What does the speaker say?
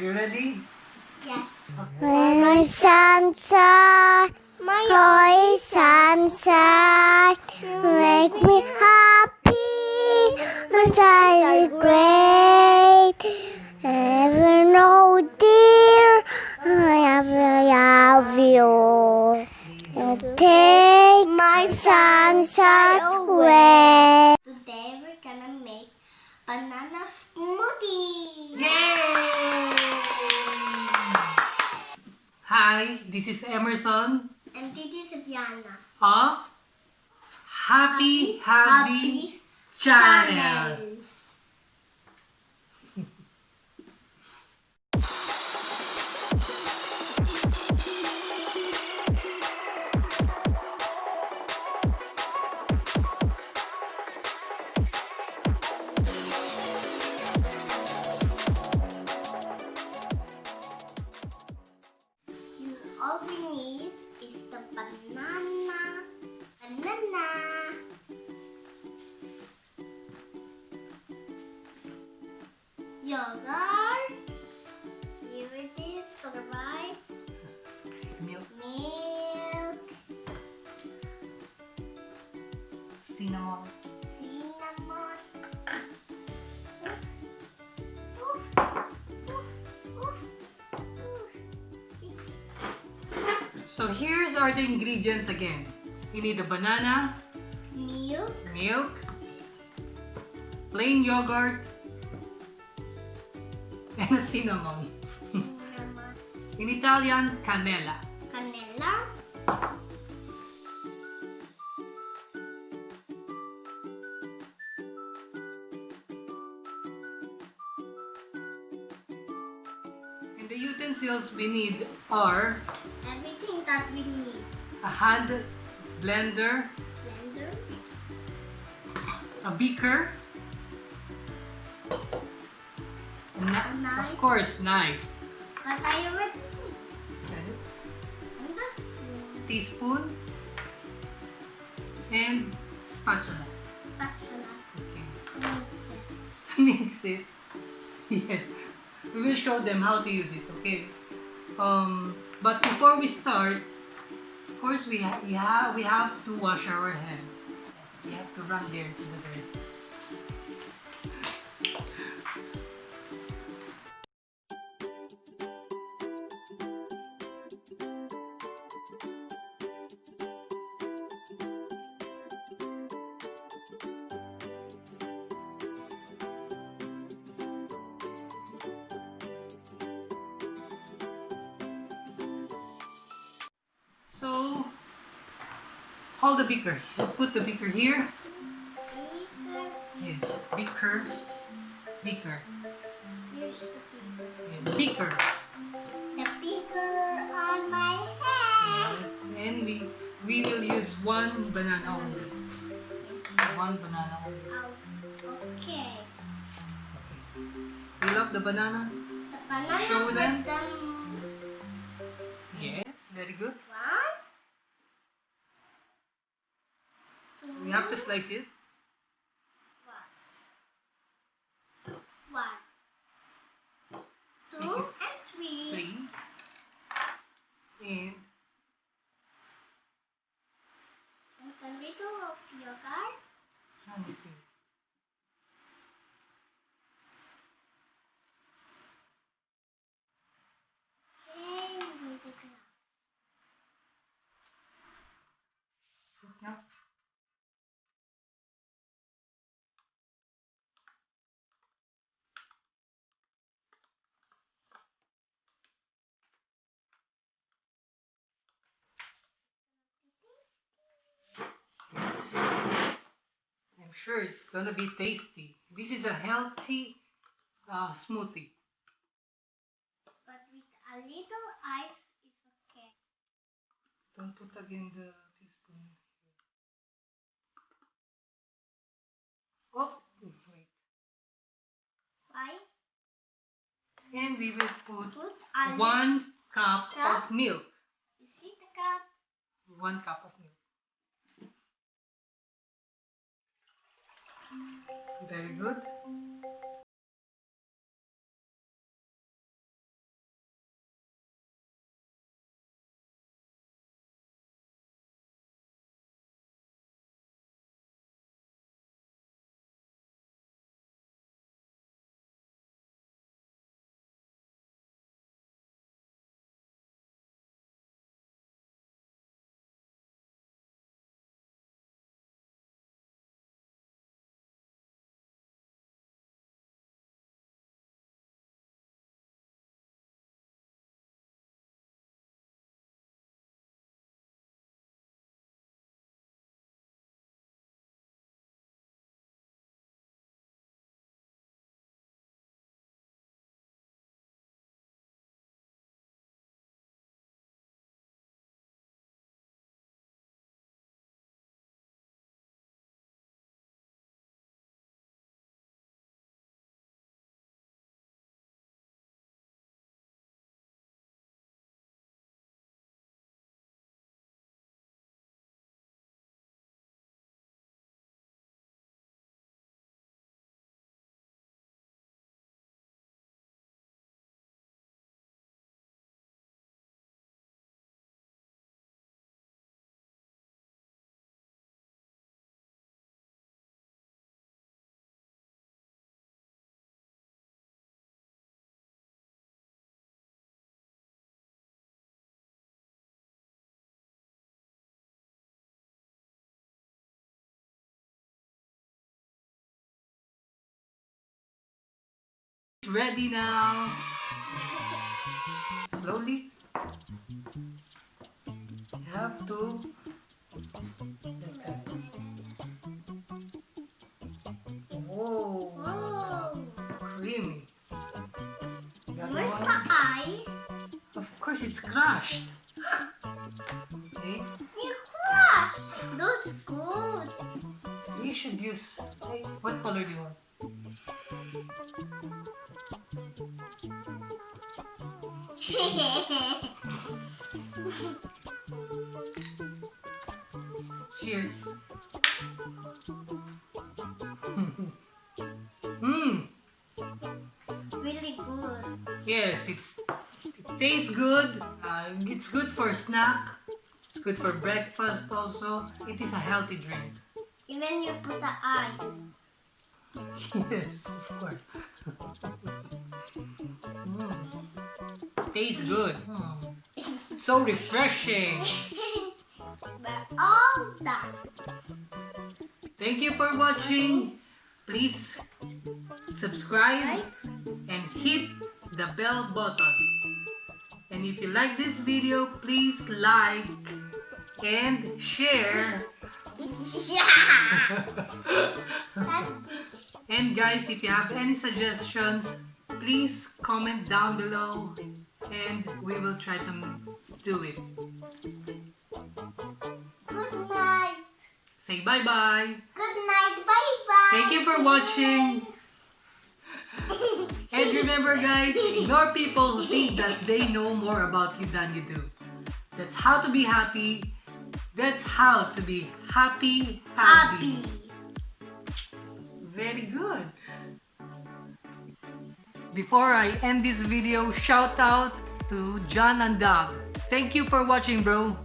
you ready? Yes. When sunshine, my sunshine, make me happy. My child is great. Never know, dear, I love you. Take my sunshine away. Today we're gonna make banana smoothie. Yay! Hi, this is Emerson And this is Veanna. of Happy Hubby Channel. All we need is the banana, yogurt, here it is, color right, Milk, milk, cinnamon, cinnamon. So here's are the ingredients again. You need a banana, Milk, plain yogurt, and a cinnamon. cinnamon, In Italian, cannella. canela, And the utensils we need are everything that we need. a hand blender, Blender, a beaker, Knife. of course, knife, but I already see. And the spoon, teaspoon, and spatula. spatula, Okay. mix it. To mix it, yes, we will show them how to use it. Okay. But before we start, of course, we have to wash our hands. Yes, we have to run there to the bed. So, hold the beaker. You put the beaker here. Beaker, Yes, beaker, beaker, here's the beaker. and beaker. The beaker on my head. Yes, and we will use one banana only. One banana only. Oh, okay. You love the banana? The banana Show with them. the Yes, very good. one, two, We have to slice it. one, two, and three. Three. And And a little of yogurt. hand it in. Okay, we need it now. Put now. Yes. I'm sure it's gonna be tasty. This is a healthy smoothie. But with a little ice is okay. Don't put again the teaspoon. Oh, wait. Why? And we will put Put a 1 cup Cup? of milk. You see the cup? 1 cup of milk. Very good. ready now. Slowly. You have to. Whoa, Oh, it's creamy. Got where's one? the ice? Of course, it's crushed. Okay. You crushed. That's good. We should use. What color do you want? Cheers. Really good. Yes, it tastes good. It's good for snack. It's good for breakfast also. It is a healthy drink. Even you put the ice. Yes, of course. Tastes good. So refreshing. We're all done. Thank you for watching. Please subscribe Right? and hit the bell button. And if you like this video, please like and share. Yeah. That's it. And guys, if you have any suggestions, please comment down below and we will try to do it. Good night. Say bye-bye. Good night. Bye-bye. Thank you for watching. And remember guys, ignore people who think that they know more about you than you do. That's how to be happy. That's how to be happy. Happy. Very good. Before I end this video, shout out to John and Doug. Thank you for watching, bro.